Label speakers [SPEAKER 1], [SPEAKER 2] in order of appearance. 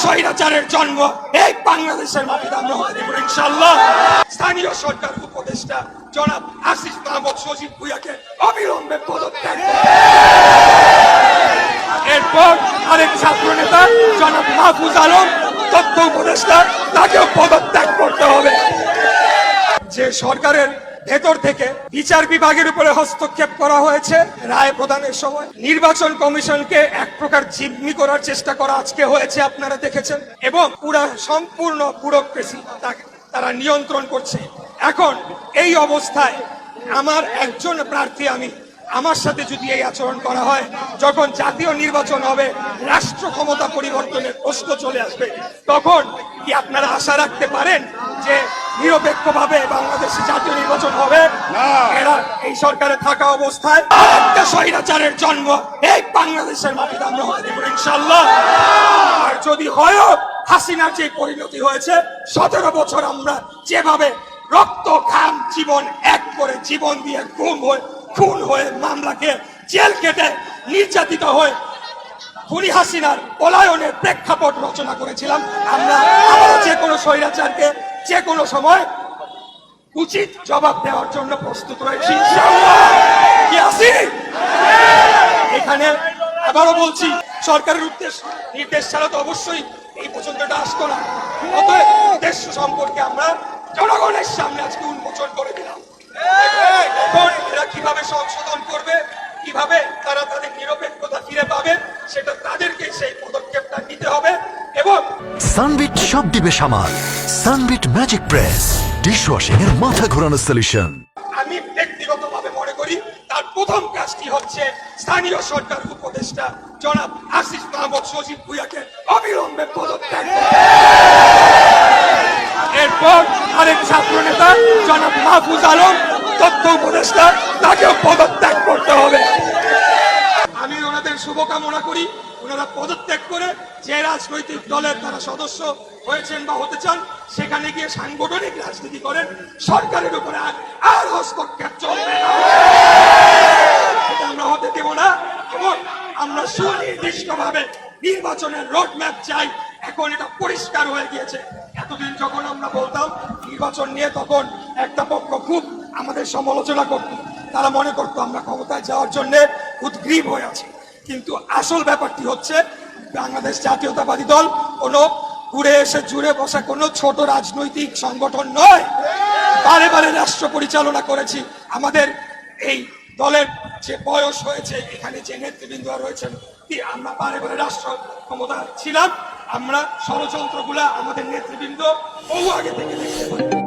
[SPEAKER 1] স্বৈরাচারের জন্ম এই বাংলাদেশের মাটিতে আমরা হতে দেব ইনশাআল্লাহ। স্থানীয় সরকার উপদেষ্টা জনাব আসিফ মাহমুদ সজীব ভুঁইয়াকে অবিলম্বে পদত্যাগ করতে হবে। এরপর আরেক ছাত্র নেতা জনাব মাহফুজ আলম তথ্য উপদেষ্টা, তাকেও পদত্যাগ করতে হবে। যে সরকারের ভেতর থেকে বিচার বিভাগের উপরে হস্তক্ষেপ করা হয়েছে রায় প্রদানের সময়, নির্বাচন কমিশনকে এক প্রকার জিম্মি করার চেষ্টা করা আজকে হয়েছে, আপনারা দেখেছেন, এবং পুরা সম্পূর্ণ ব্যুরোক্রেসি তারা নিয়ন্ত্রণ করছে। এখন এই অবস্থায় আমার একজন প্রার্থী, আমার সাথে যদি এই আচরণ করা হয়, যখন জাতীয় নির্বাচন হবে, রাষ্ট্র ক্ষমতা পরিবর্তনের প্রশ্ন চলে আসবে, তখন কি আপনারা আশা রাখতে পারেন যে নিরপেক্ষভাবে বাংলাদেশে জাতীয় নির্বাচন হবে? এরা এই সরকারে থাকা অবস্থায় একটা স্বৈরাচারের জন্ম এই বাংলাদেশের মাটিতে আমরা হতে দেব ইনশাআল্লাহ। আর যদি হয় হাসিনার যে পরিণতি হয়েছে, 17 বছর আমরা যেভাবে রক্ত ঘাম জীবন এক করে জীবন দিয়ে খুন হয়ে মামলাকে জেল কেটে নির্যাতিত হয়ে খুনি হাসিনার পলায়নের প্রেক্ষাপট রচনা করেছিলাম, আমরা আবারও যে কোনো স্বৈরাচারকে যে কোনো সময় উচিত জবাব দেওয়ার জন্য প্রস্তুত রয়েছি ইনশাআল্লাহ। কি আছি এখানে আবারও বলছি, সরকারের নির্দেশ ছাড়া তো অবশ্যই এই পর্যন্তটা আসতো না। অতএব উদ্দেশ্য সম্পর্কে আমরা জনগণের সামনে আজকে উন্মোচন করে দিলাম। এখন এরা কিভাবে সংশোধন করবে, কিভাবে তারা তাদের নিরপেক্ষতা ফিরে পাবে, সেটা তাদেরকে সেই পদক্ষেপটা নিতে হবে। এবং
[SPEAKER 2] সানবিট সব দিবে সামাল। সানবিট ম্যাজিক প্রেস ডিশওয়াশিং এর মাথা ঘোরানো সলিউশন।
[SPEAKER 1] আমি ব্যক্তিগতভাবে মনে করি তার প্রথম কাজটি হচ্ছে স্থানীয় সরকার উপদেষ্টা জনাব আসিফ মাহমুদ সজীব ভুঁইয়াকে অবিলম্বে পদত্যাগ করতে হবে। এরপর আরেক ছাত্র নেতা জনাব মাহফুজ আলম তথ্য উপদেষ্টা, তাকেও পদত্যাগ করতে হবে। আমি ওনাদের শুভকামনা করি, ওনারা পদত্যাগ করে যে রাজনৈতিক দলের তারা সদস্য হয়েছেন বা হতে চান, সেখানে গিয়ে সাংগঠনিক রাজনীতি করেন। সরকারের উপরে আর হস্তক্ষেপ চলবে না, এটা আমরা হতে দেব না। এবং আমরা সুনির্দিষ্টভাবে নির্বাচনের রোডম্যাপ চাই। এখন এটা পরিষ্কার হয়ে গিয়েছে। এতদিন যখন আমরা বলতাম নির্বাচন নিয়ে, তখন একটা পক্ষ খুব আমাদের সমালোচনা করত, তারা মনে করতো আমরা ক্ষমতায় যাওয়ার জন্য উদ্গ্রীব হয়ে আছি। কিন্তু আসল ব্যাপারটি হচ্ছে, বাংলাদেশ জাতীয়তাবাদী দল কোনো ঘুরে এসে জুড়ে বসা কোনো ছোট রাজনৈতিক সংগঠন নয়। বারে বারে রাষ্ট্র পরিচালনা করেছি। আমাদের এই দলের যে বয়স হয়েছে, এখানে যে নেতৃবৃন্দ রয়েছেন, আমরা বারে বারে রাষ্ট্র ক্ষমতা ছিলাম। আমরা ষড়যন্ত্রগুলা আমাদের নেতৃবৃন্দ বহু আগে থেকে দেখতে পাই।